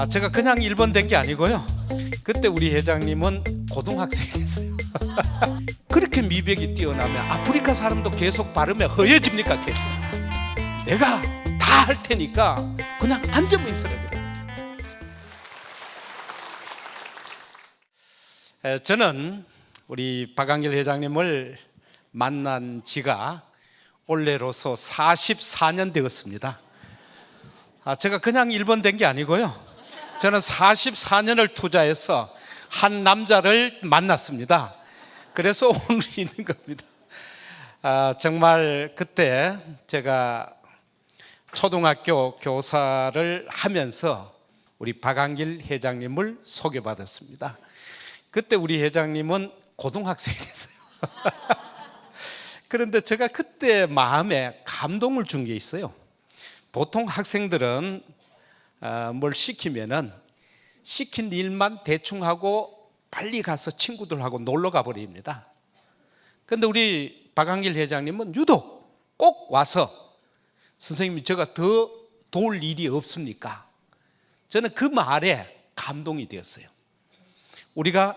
제가 그냥 1번 된 게 아니고요. 그때 우리 회장님은 고등학생이었어요. 그렇게 미백이 뛰어나면 아프리카 사람도 계속 바르면 허해집니까? 계속. 내가 다 할 테니까 그냥 앉으면 있으라 그래. 저는 우리 박한길 회장님을 만난 지가 올해로서 44년 되었습니다. 제가 그냥 1번 된 게 아니고요. 저는 44년을 투자해서 한 남자를 만났습니다. 그래서 오늘 있는 겁니다. 정말 그때 제가 초등학교 교사를 하면서 우리 박한길 회장님을 소개받았습니다. 그때 우리 회장님은 고등학생이었어요. 그런데 제가 그때 마음에 감동을 준 게 있어요. 보통 학생들은 뭘 시키면은 시킨 일만 대충 하고 빨리 가서 친구들하고 놀러 가버립니다. 그런데 우리 박한길 회장님은 유독 꼭 와서 선생님이 제가 더 도울 일이 없습니까? 저는 그 말에 감동이 되었어요. 우리가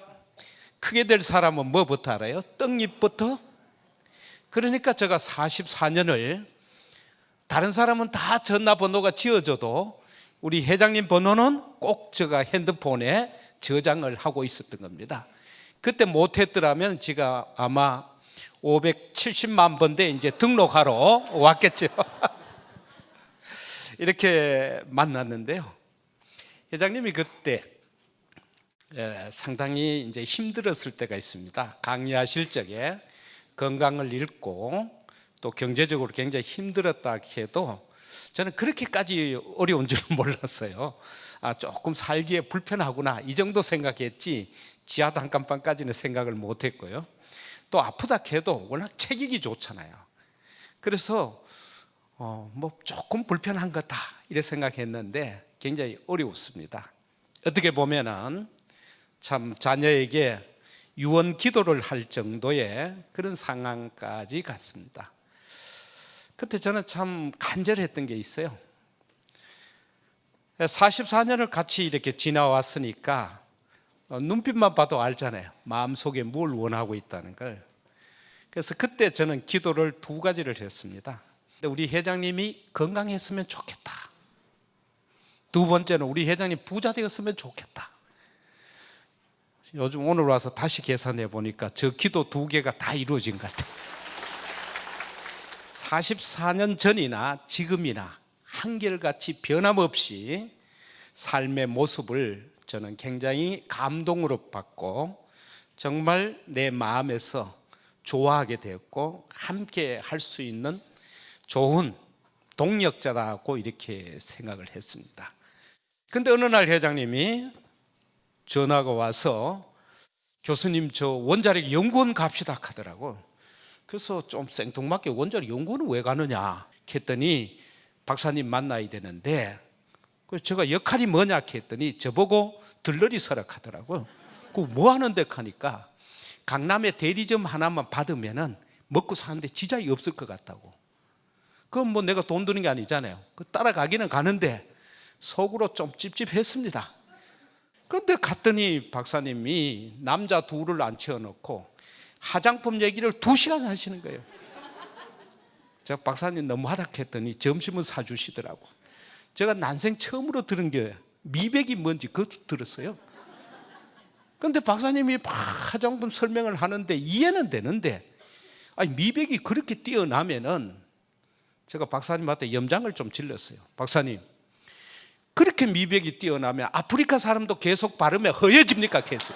크게 될 사람은 뭐부터 알아요? 떡잎부터. 그러니까 제가 44년을 다른 사람은 다 전화번호가 지어져도 우리 회장님 번호는 꼭 제가 핸드폰에 저장을 하고 있었던 겁니다. 그때 못했더라면 제가 아마 570만 번대 이제 등록하러 왔겠죠. 이렇게 만났는데요. 회장님이 그때 상당히 이제 힘들었을 때가 있습니다. 강의하실 적에 건강을 잃고 또 경제적으로 굉장히 힘들었다 해도 저는 그렇게까지 어려운 줄 몰랐어요. 조금 살기에 불편하구나 이 정도 생각했지 지하 단칸방까지는 생각을 못했고요. 또 아프다 해도 워낙 체격이 좋잖아요. 그래서 뭐 조금 불편한 거다 이렇게 생각했는데 굉장히 어려웠습니다. 어떻게 보면은 참 자녀에게 유언 기도를 할 정도의 그런 상황까지 갔습니다. 그때 저는 참 간절했던 게 있어요. 44년을 같이 이렇게 지나왔으니까 눈빛만 봐도 알잖아요. 마음속에 뭘 원하고 있다는 걸. 그래서 그때 저는 기도를 2가지를 했습니다. 우리 회장님이 건강했으면 좋겠다. 2번째는 우리 회장님 부자 되었으면 좋겠다. 요즘 오늘 와서 다시 계산해 보니까 저 기도 2개가 다 이루어진 것 같아요. 44년 전이나 지금이나 한결같이 변함없이 삶의 모습을 저는 굉장히 감동으로 받고 정말 내 마음에서 좋아하게 되었고 함께 할 수 있는 좋은 동력자라고 이렇게 생각을 했습니다. 근데 어느 날 회장님이 전화가 와서 교수님 저 원자력 연구원 갑시다 하더라고. 그래서 좀 생뚱맞게 원자력 연구원은 왜 가느냐 했더니 박사님 만나야 되는데 그래서 제가 역할이 뭐냐 했더니 저보고 들러리 서라 하더라고요. 그 뭐 하는데 하니까 강남에 대리점 하나만 받으면은 먹고 사는데 지장이 없을 것 같다고. 그건 뭐 내가 돈 드는 게 아니잖아요. 그 따라가기는 가는데 속으로 좀 찝찝했습니다. 그런데 갔더니 박사님이 남자 둘을 앉혀놓고 화장품 얘기를 2시간 하시는 거예요. 제가 박사님 너무하다 했더니 점심은 사주시더라고. 제가 난생 처음으로 들은 게 미백이 뭔지 그것도 들었어요. 그런데 박사님이 막 화장품 설명을 하는데 이해는 되는데 아니 미백이 그렇게 뛰어나면은 제가 박사님한테 염장을 좀 질렀어요. 박사님 그렇게 미백이 뛰어나면 아프리카 사람도 계속 바르면 허해집니까? 계속.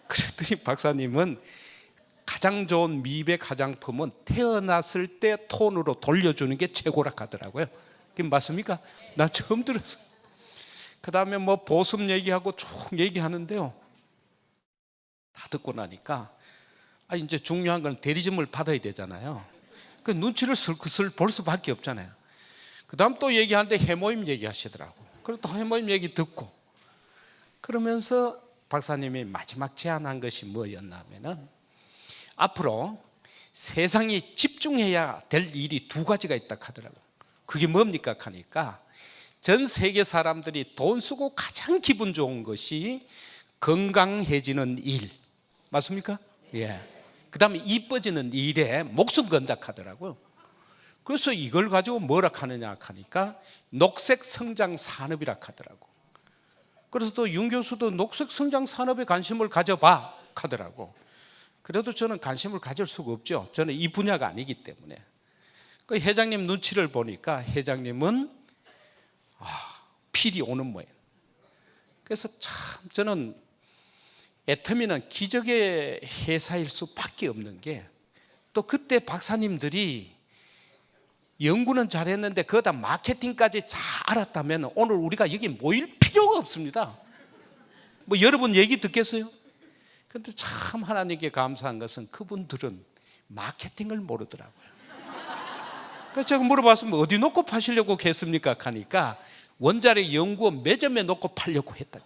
그랬더니 박사님은 가장 좋은 미백 화장품은 태어났을 때 톤으로 돌려주는 게 최고라 하더라고요. 그게 맞습니까? 나 처음 들었어요. 그 다음에 뭐 보습 얘기하고 쭉 얘기하는데요. 다 듣고 나니까 이제 중요한 건 대리점을 받아야 되잖아요. 그 눈치를 슬슬 볼 수밖에 없잖아요. 그 다음 또 얘기하는데 해모임 얘기하시더라고. 그래서 또 해모임 얘기 듣고 그러면서 박사님이 마지막 제안한 것이 뭐였냐면은 앞으로 세상이 집중해야 될 일이 2가지가 있다 하더라고요. 그게 뭡니까 하니까 전 세계 사람들이 돈 쓰고 가장 기분 좋은 것이 건강해지는 일, 맞습니까? 예. 그 다음에 이뻐지는 일에 목숨 건다 하더라고요. 그래서 이걸 가지고 뭐라 하느냐 하니까 녹색 성장 산업이라 하더라고. 그래서 또 윤 교수도 녹색 성장 산업에 관심을 가져봐 하더라고. 그래도 저는 관심을 가질 수가 없죠. 저는 이 분야가 아니기 때문에. 그 회장님 눈치를 보니까 회장님은 필이 오는 모양. 그래서 참 저는 애터미는 기적의 회사일 수밖에 없는 게, 또 그때 박사님들이 연구는 잘했는데 거기다 마케팅까지 잘 알았다면 오늘 우리가 여기 모일 필요가 없습니다. 뭐 여러분 얘기 듣겠어요? 그런데 참 하나님께 감사한 것은 그분들은 마케팅을 모르더라고요. 그래서 제가 물어봤으면 어디 놓고 파시려고 했습니까? 하니까 원자력 연구원 매점에 놓고 팔려고 했다.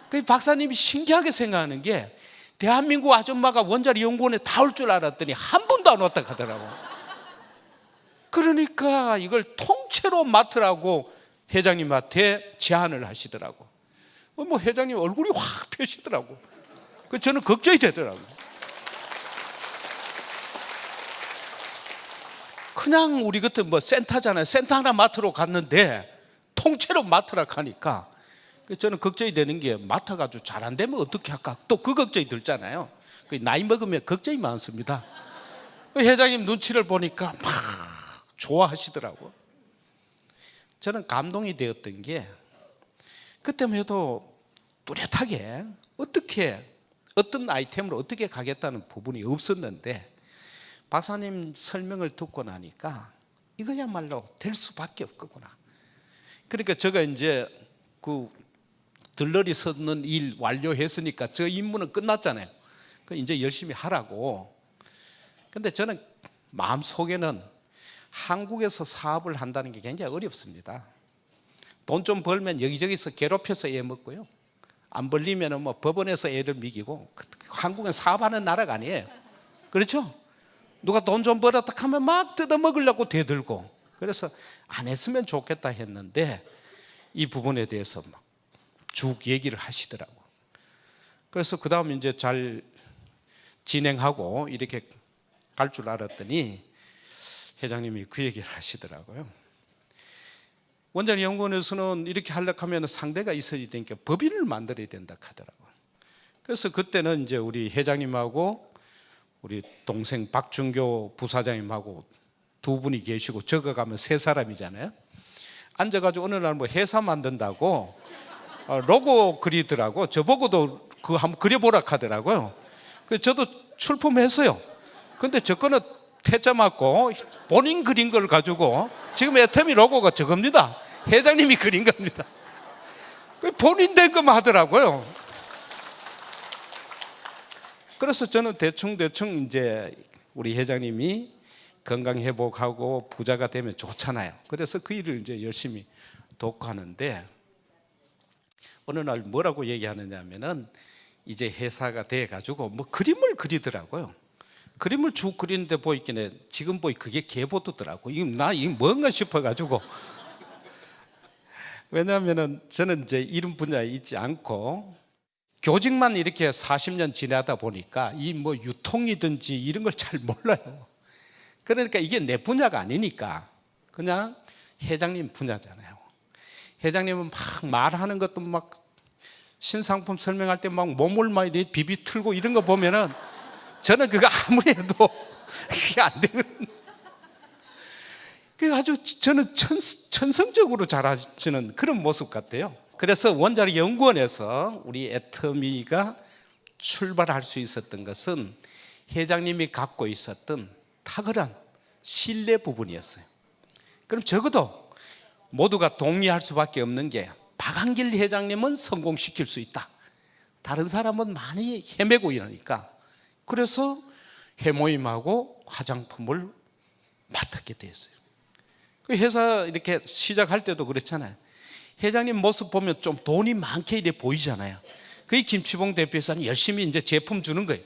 그 박사님이 신기하게 생각하는 게, 대한민국 아줌마가 원자력 연구원에 다 올 줄 알았더니 한 번도 안 왔다 하더라고. 그러니까 이걸 통째로 맡으라고 회장님한테 제안을 하시더라고. 뭐 회장님 얼굴이 확 펴시더라고. 그 저는 걱정이 되더라고요. 그냥 우리 같은 뭐 센터잖아요. 센터 하나 맡으러 갔는데 통째로 맡으라 하니까 저는 걱정이 되는 게, 맡아가지고 잘 안 되면 어떻게 할까? 또 그 걱정이 들잖아요. 나이 먹으면 걱정이 많습니다. 회장님 눈치를 보니까 막 좋아하시더라고요. 저는 감동이 되었던 게, 그때만 해도 뚜렷하게 어떤 아이템으로 어떻게 가겠다는 부분이 없었는데, 박사님 설명을 듣고 나니까 이거야말로 될 수밖에 없겠구나. 그러니까 제가 이제 그 들러리 서는 일 완료했으니까 저 임무는 끝났잖아요. 그 이제 열심히 하라고. 근데 저는 마음속에는 한국에서 사업을 한다는 게 굉장히 어렵습니다. 돈 좀 벌면 여기저기서 괴롭혀서 애 먹고요. 안 벌리면 뭐 법원에서 애를 미기고. 한국은 사업하는 나라가 아니에요. 그렇죠? 누가 돈 좀 벌었다 하면 막 뜯어먹으려고 대들고. 그래서 안 했으면 좋겠다 했는데 이 부분에 대해서 막 쭉 얘기를 하시더라고. 그래서 그 다음 이제 잘 진행하고 이렇게 갈 줄 알았더니 회장님이 그 얘기를 하시더라고요. 원자력 연구원에서는 이렇게 하려고 하면 상대가 있어야 되니까 법인을 만들어야 된다 하더라고요. 그래서 그때는 이제 우리 회장님하고 우리 동생 박준교 부사장님하고 두 분이 계시고, 저거 가면 세 사람이잖아요. 앉아가지고 어느 날 뭐 회사 만든다고 로고 그리더라고. 저보고도 그거 한번 그려보라 하더라고요. 그래서 저도 출품했어요. 근데 저 거는 태자 맞고 본인 그린 걸 가지고, 지금 애터미 로고가 저겁니다. 회장님이 그린 겁니다. 본인 된 것만 하더라고요. 그래서 저는 대충 이제 우리 회장님이 건강 회복하고 부자가 되면 좋잖아요. 그래서 그 일을 이제 열심히 돕고 하는데, 어느 날 뭐라고 얘기하느냐 하면은 이제 회사가 돼 가지고 뭐 그림을 그리더라고요. 그림을 쭉 그리는데 보이긴 지금 보이 그게 개보도더라고. 이게 뭔가 싶어 가지고. 왜냐하면은 저는 이제 이런 분야에 있지 않고 교직만 이렇게 40년 지나다 보니까 이 뭐 유통이든지 이런 걸 잘 몰라요. 그러니까 이게 내 분야가 아니니까 그냥 회장님 분야잖아요. 회장님은 막 말하는 것도 막 신상품 설명할 때 막 몸을 막 비비 틀고 이런 거 보면은 저는 그거 아무리 해도 그게 안 되거든요. 그게 아주 저는 천성적으로 잘하시는 그런 모습 같아요. 그래서 원자력 연구원에서 우리 애터미가 출발할 수 있었던 것은 회장님이 갖고 있었던 탁월한 신뢰 부분이었어요. 그럼 적어도 모두가 동의할 수밖에 없는 게, 박한길 회장님은 성공시킬 수 있다. 다른 사람은 많이 헤매고 이러니까. 그래서 회모임하고 화장품을 맡았게 됐어요. 그 회사 이렇게 시작할 때도 그렇잖아요. 회장님 모습 보면 좀 돈이 많게 이래 보이잖아요. 그게 김치봉 대표에서는 열심히 이제 제품 주는 거예요.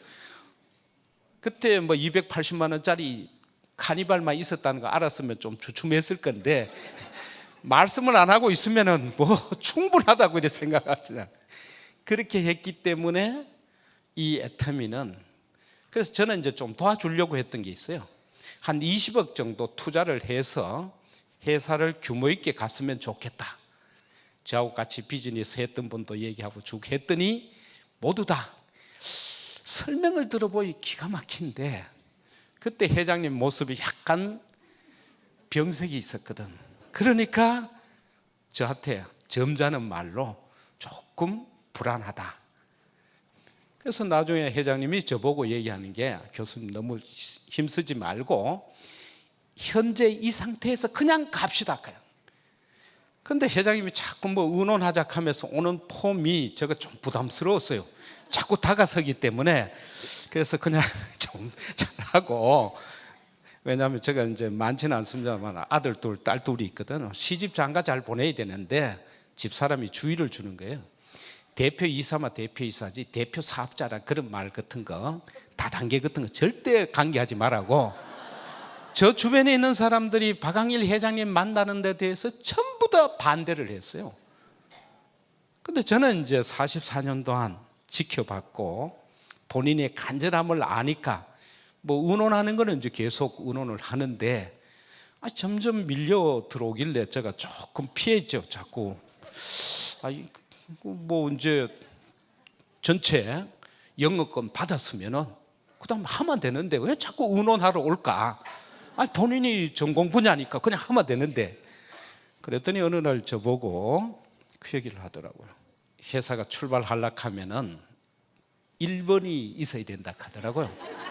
그때 뭐 280만 원짜리 카니발만 있었다는 거 알았으면 좀 주춤했을 건데, 말씀을 안 하고 있으면은 뭐 충분하다고 이렇게 생각하잖아요. 그렇게 했기 때문에 이 애터미는, 그래서 저는 이제 좀 도와주려고 했던 게 있어요. 한 20억 정도 투자를 해서 회사를 규모 있게 갔으면 좋겠다. 저하고 같이 비즈니스 했던 분도 얘기하고 쭉 했더니 모두 다 설명을 들어보니 기가 막힌데, 그때 회장님 모습이 약간 병색이 있었거든. 그러니까 저한테 점잖은 말로 조금 불안하다. 그래서 나중에 회장님이 저보고 얘기하는 게, 교수님 너무 힘쓰지 말고 현재 이 상태에서 그냥 갑시다. 근데 회장님이 자꾸 뭐 의논하자 하면서 오는 폼이 제가 좀 부담스러웠어요. 자꾸 다가서기 때문에. 그래서 그냥 좀 잘하고, 왜냐하면 제가 이제 많지는 않습니다만 아들 둘, 딸 둘이 있거든요. 시집 장가 잘 보내야 되는데 집사람이 주의를 주는 거예요. 대표이사만 대표이사지 대표 사업자라 그런 말 같은 거, 다단계 같은 거 절대 관계하지 말라고. 저 주변에 있는 사람들이 박항일 회장님 만나는 데 대해서 전부 다 반대를 했어요. 근데 저는 이제 44년 동안 지켜봤고 본인의 간절함을 아니까 뭐 의논하는 거는 이제 계속 의논을 하는데, 점점 밀려 들어오길래 제가 조금 피했죠. 자꾸 뭐 이제 전체 영업권 받았으면은 그다음 하면 되는데 왜 자꾸 의논하러 올까? 본인이 전공 분야니까 그냥 하면 되는데. 그랬더니 어느 날 저보고 그 얘기를 하더라고요. 회사가 출발하려고 하면은 1번이 있어야 된다 하더라고요.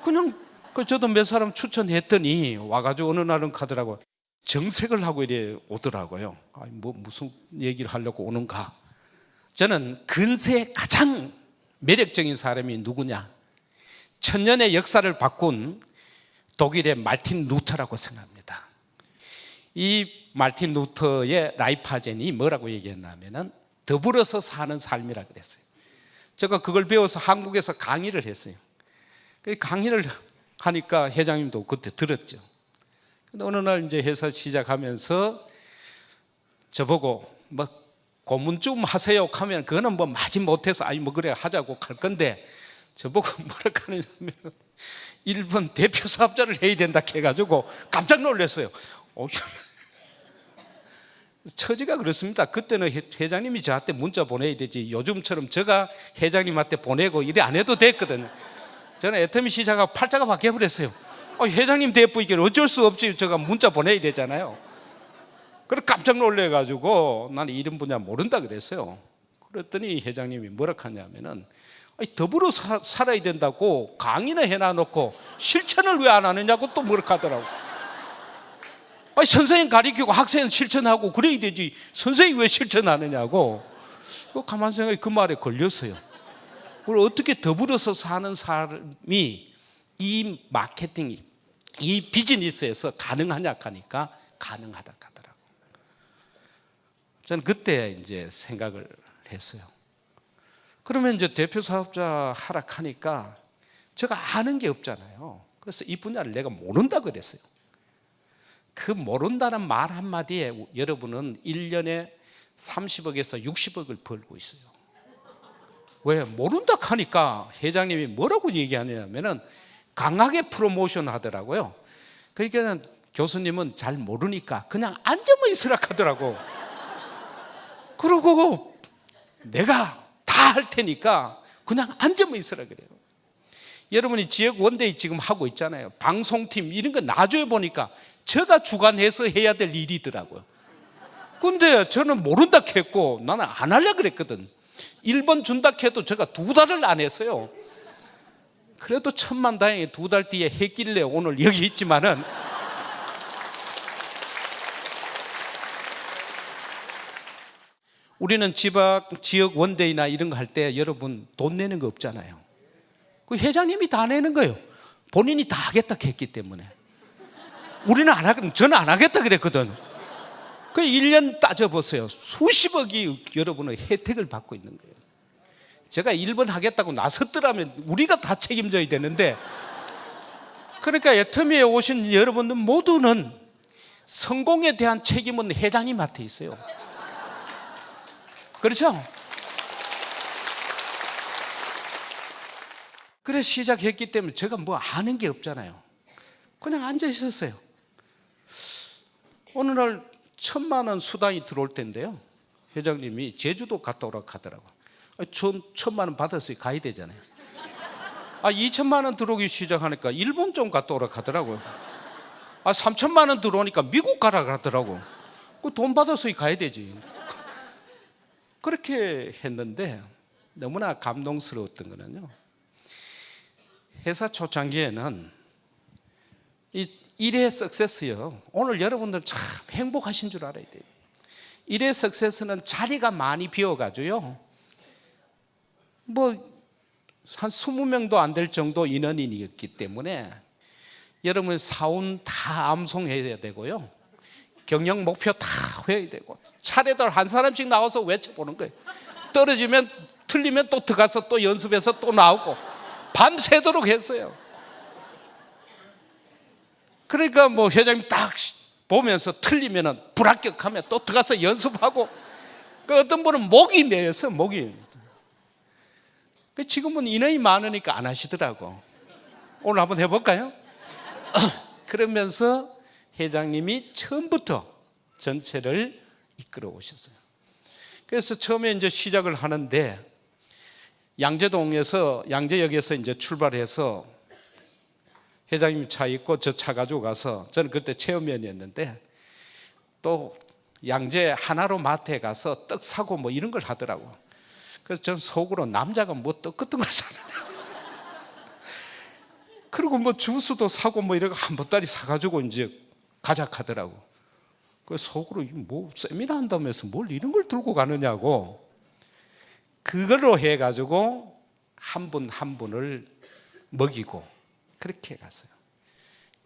그냥 저도 몇 사람 추천했더니 와가지고 어느 날은 가더라고요. 정색을 하고 이래 오더라고요. 뭐 무슨 얘기를 하려고 오는가. 저는 근세에 가장 매력적인 사람이 누구냐, 천년의 역사를 바꾼 독일의 마르틴 루터라고 생각합니다. 이 마르틴 루터의 라이프하젠이 뭐라고 얘기했냐면은 더불어서 사는 삶이라 그랬어요. 제가 그걸 배워서 한국에서 강의를 했어요. 강의를 하니까 회장님도 그때 들었죠. 근데 어느 날 이제 회사 시작하면서 저보고 뭐 고문 좀 하세요 하면 그거는 뭐 마지 못해서 뭐 그래 하자고 할 건데, 저보고 뭐라 하느냐면 1번 대표 사업자를 해야 된다 해가지고 깜짝 놀랐어요. 처지가 그렇습니다. 그때는 회장님이 저한테 문자 보내야 되지 요즘처럼 제가 회장님한테 보내고 이래 안 해도 됐거든요. 저는 애터미 시작하고 팔자가 바뀌어버렸어요. 회장님 대표 이게 어쩔 수 없이 제가 문자 보내야 되잖아요. 그래서 깜짝 놀래가지고 나는 이런 분야 모른다 그랬어요. 그랬더니 회장님이 뭐라 하냐면은 더불어 살아야 된다고 강의는 해놔놓고 실천을 왜 안 하느냐고 또 뭐라 하더라고. 선생님 가르치고 학생 실천하고 그래야 되지 선생님 왜 실천하느냐고. 가만 생각해 그 말에 걸렸어요. 그리고 어떻게 더불어서 사는 사람이 이 마케팅, 이 비즈니스에서 가능하냐 하니까 가능하다 하더라고. 저는 그때 이제 생각을 했어요. 그러면 이제 대표 사업자 하락하니까 제가 아는 게 없잖아요. 그래서 이 분야를 내가 모른다 그랬어요. 그 모른다는 말 한마디에 여러분은 1년에 30억에서 60억을 벌고 있어요. 왜? 모른다 하니까 회장님이 뭐라고 얘기하냐면은 강하게 프로모션 하더라고요. 그러니까 교수님은 잘 모르니까 그냥 앉아만 있으라 하더라고. 그러고 내가 다 할 테니까 그냥 앉아만 있으라 그래요. 여러분이 지역 원데이 지금 하고 있잖아요. 방송팀 이런 거 나중에 보니까 제가 주관해서 해야 될 일이더라고요. 근데 저는 모른다 했고 나는 안 하려고 그랬거든. 1번 준다 해도 제가 2달을 안 했어요. 그래도 천만다행히 2달 뒤에 했길래 오늘 여기 있지만은 우리는 지역 원데이나 이런 거 할 때 여러분 돈 내는 거 없잖아요. 그 회장님이 다 내는 거예요. 본인이 다 하겠다 했기 때문에. 우리는 안 하거든. 저는 안 하겠다 그랬거든. 그 1년 따져보세요. 수십억이 여러분의 혜택을 받고 있는 거예요. 제가 1번 하겠다고 나섰더라면 우리가 다 책임져야 되는데, 그러니까 애터미에 오신 여러분들 모두는 성공에 대한 책임은 회장님한테 있어요. 그렇죠? 그래서 시작했기 때문에 제가 뭐 아는 게 없잖아요. 그냥 앉아 있었어요. 어느 날 1,000만 원 수당이 들어올 텐데요, 회장님이 제주도 갔다 오라고 하더라고요. 전 1,000만 원 받았어요. 가야 되잖아요. 2천만 원 들어오기 시작하니까 일본 좀 갔다 오라고 하더라고요. 3천만 원 들어오니까 미국 가라고 하더라고요. 그 돈 받았으니 가야 되지. 그렇게 했는데 너무나 감동스러웠던 거는요, 회사 초창기에는 이 일의 석세스요, 오늘 여러분들 참 행복하신 줄 알아야 돼요. 일의 석세스는 자리가 많이 비어가지고요, 뭐 한 20명도 안 될 정도 인원이었기 때문에 여러분 사원 다 암송해야 되고요, 경영 목표 다 해야 되고, 차례들 한 사람씩 나와서 외쳐보는 거예요. 떨어지면 틀리면 또 들어가서 또 연습해서 또 나오고 밤새도록 했어요. 그러니까 뭐 회장님 딱 보면서 틀리면 불합격하면 또 들어가서 연습하고, 그 어떤 분은 목이 내서 목이. 지금은 인원이 많으니까 안 하시더라고. 오늘 한번 해볼까요? 그러면서 회장님이 처음부터 전체를 이끌어 오셨어요. 그래서 처음에 이제 시작을 하는데 양재역에서 이제 출발해서 회장님 차 있고 저 차 가지고 가서, 저는 그때 체험위원이었는데 또 양재 하나로 마트에 가서 떡 사고 뭐 이런 걸 하더라고. 그래서 저는 속으로 남자가 뭐 떡 같은 걸 사느냐고. 그리고 뭐 주스도 사고 뭐 이러고 한 보따리 사가지고 이제 가자 하더라고. 그래서 속으로 뭐 세미나 한다면서 뭘 이런 걸 들고 가느냐고. 그걸로 해가지고 한 분 한 분을 먹이고 그렇게 갔어요.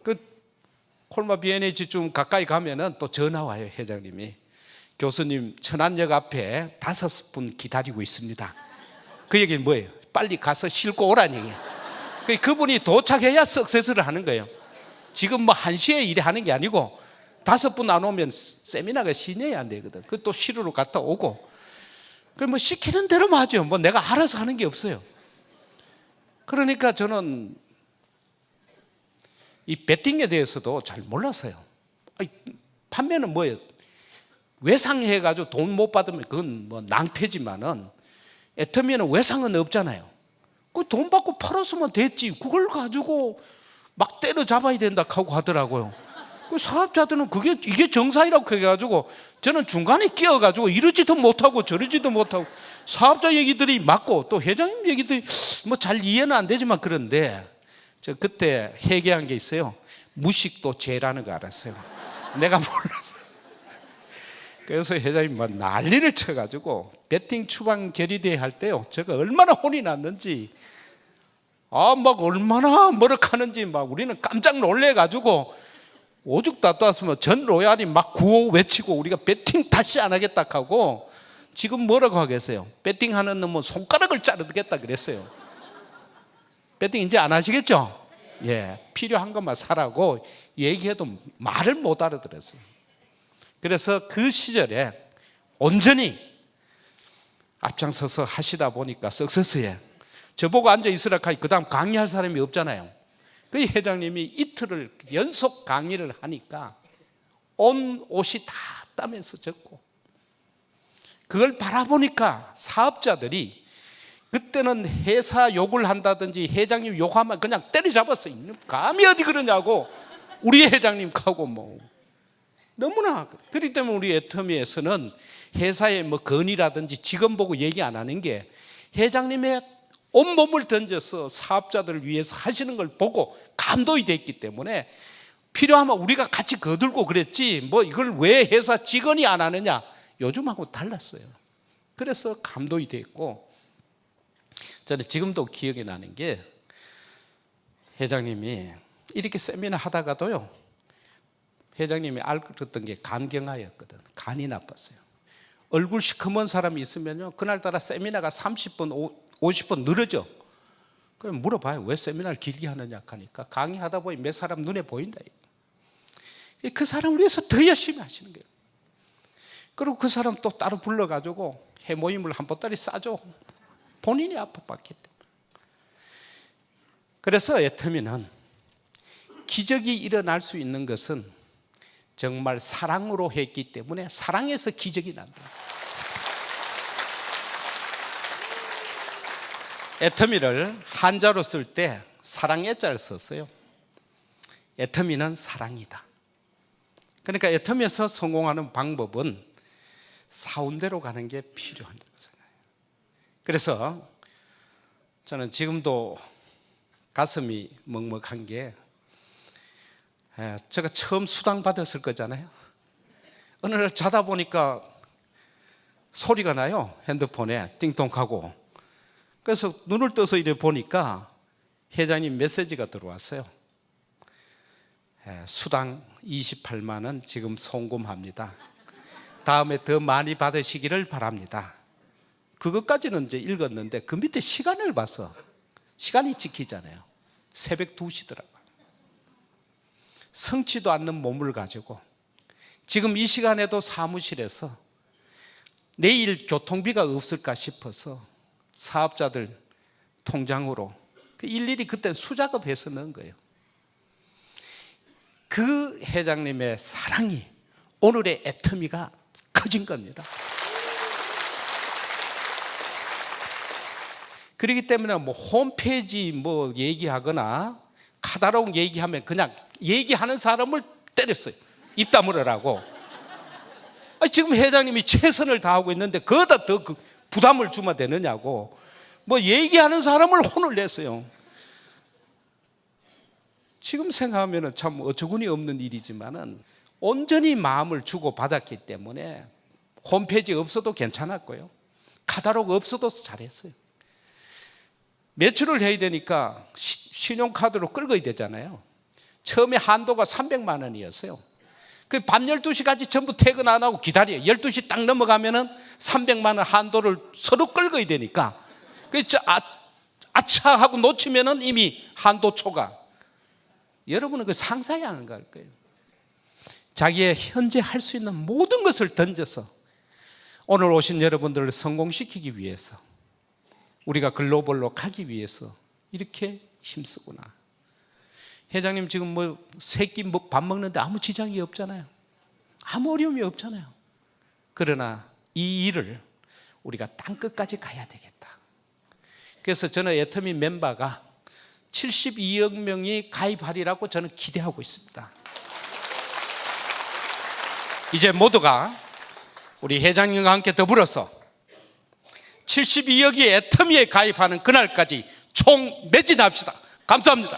그 콜마 B&H 좀 가까이 가면은 또 전화 와요. 회장님이, 교수님 천안역 앞에 5분 기다리고 있습니다. 그 얘기는 뭐예요? 빨리 가서 싣고 오라는 얘기예요. 그분이 도착해야 석세스를 하는 거예요. 지금 뭐 1시에 일에 하는 게 아니고 5분 안 오면 세미나가 진행이 안 되거든. 그 또 시루로 갔다 오고, 그 뭐 시키는 대로만 하죠. 뭐 내가 알아서 하는 게 없어요. 그러니까 저는 이 배팅에 대해서도 잘 몰랐어요. 판매는 뭐예요? 외상해가지고 돈 못 받으면 그건 뭐 낭패지만은, 애터미는 외상은 없잖아요. 그 돈 받고 팔았으면 됐지, 그걸 가지고 막 때려잡아야 된다 하고 하더라고요. 그 사업자들은 이게 정상이라고 해가지고 저는 중간에 끼어가지고 이러지도 못하고 저러지도 못하고, 사업자 얘기들이 맞고 또 회장님 얘기들이 뭐 잘 이해는 안 되지만, 그런데 저 그때 회개한 게 있어요. 무식도 죄라는 거 알았어요. 내가 몰랐어요. 그래서 회장님 막 난리를 쳐가지고 배팅 추방 결의대회 할 때요, 제가 얼마나 혼이 났는지, 막 얼마나 머럭하는지 막 우리는 깜짝 놀래가지고 오죽 다투었으면 전 로얄이 막 구호 외치고 우리가 배팅 다시 안 하겠다 하고, 지금 뭐라고 하겠어요? 배팅하는 놈은 손가락을 자르겠다 그랬어요. 배팅 이제 안 하시겠죠? 예, 필요한 것만 사라고 얘기해도 말을 못 알아들었어요. 그래서 그 시절에 온전히 앞장서서 하시다 보니까 석세스에 저보고 앉아 있으라 하니 그 다음 강의할 사람이 없잖아요. 그 회장님이 이틀을 연속 강의를 하니까 온 옷이 다 땀에서 젖고, 그걸 바라보니까 사업자들이, 그때는 회사 욕을 한다든지 회장님 욕하면 그냥 때려잡았어요. 감히 어디 그러냐고 우리 회장님하고 뭐 너무나. 그렇기 때문에 우리 애터미에서는 회사의 뭐 건의라든지 직원 보고 얘기 안 하는 게, 회장님의 온몸을 던져서 사업자들을 위해서 하시는 걸 보고 감동이 됐기 때문에 필요하면 우리가 같이 거들고 그랬지, 뭐 이걸 왜 회사 직원이 안 하느냐, 요즘하고 달랐어요. 그래서 감동이 됐고, 저는 지금도 기억이 나는 게, 회장님이 이렇게 세미나 하다가도요, 회장님이 알았던 게 간경화였거든. 간이 나빴어요. 얼굴 시커먼 사람이 있으면요, 그날따라 세미나가 30분 50분 늘어져. 그럼 물어봐요. 왜 세미나를 길게 하느냐 하니까 강의하다 보니 몇 사람 눈에 보인다. 그 사람을 위해서 더 열심히 하시는 거예요. 그리고 그 사람 또 따로 불러가지고 해모임을 한 보따리 싸줘. 본인이 아파봤기 때문에. 그래서 애터미는 기적이 일어날 수 있는 것은 정말 사랑으로 했기 때문에 사랑에서 기적이 난다. 애터미를 한자로 쓸 때 사랑의 자를 썼어요. 애터미는 사랑이다. 그러니까 애터미에서 성공하는 방법은 사운대로 가는 게 필요하다고 생각해요. 그래서 저는 지금도 가슴이 먹먹한 게, 제가 처음 수당 받았을 거잖아요. 어느 날 자다 보니까 소리가 나요. 핸드폰에 띵동하고. 그래서 눈을 떠서 이래 보니까 회장님 메시지가 들어왔어요. 수당 28만 원 지금 송금합니다. 다음에 더 많이 받으시기를 바랍니다. 그것까지는 이제 읽었는데 그 밑에 시간을 봐서, 시간이 찍히잖아요. 새벽 2시더라고요. 성치도 않는 몸을 가지고 지금 이 시간에도 사무실에서 내일 교통비가 없을까 싶어서 사업자들 통장으로 일일이 그때 수작업해서 넣은 거예요. 그 회장님의 사랑이 오늘의 애터미가 커진 겁니다. 그렇기 때문에 뭐 홈페이지 뭐 얘기하거나 카다로그 얘기하면 그냥 얘기하는 사람을 때렸어요. 입 다물으라고. 지금 회장님이 최선을 다하고 있는데 거기다 더 부담을 주면 되느냐고 뭐 얘기하는 사람을 혼을 냈어요. 지금 생각하면 참 어처구니 없는 일이지만은 온전히 마음을 주고 받았기 때문에 홈페이지 없어도 괜찮았고요. 카다로그 없어도 잘했어요. 매출을 해야 되니까 신용카드로 끌어야 되잖아요. 처음에 한도가 300만 원이었어요. 그 밤 12시까지 전부 퇴근 안 하고 기다려요. 12시 딱 넘어가면은 300만 원 한도를 서로 끌어야 되니까. 아차 하고 놓치면은 이미 한도 초과. 여러분은 그 상상이 안 갈 거예요. 자기의 현재 할 수 있는 모든 것을 던져서 오늘 오신 여러분들을 성공시키기 위해서, 우리가 글로벌로 가기 위해서 이렇게 힘쓰구나. 회장님 지금 뭐 세끼 밥 먹는데 아무 지장이 없잖아요. 아무 어려움이 없잖아요. 그러나 이 일을 우리가 땅끝까지 가야 되겠다. 그래서 저는 애터미 멤버가 72억 명이 가입하리라고 저는 기대하고 있습니다. 이제 모두가 우리 회장님과 함께 더불어서 72억이 애터미에 가입하는 그날까지 총 매진합시다. 감사합니다.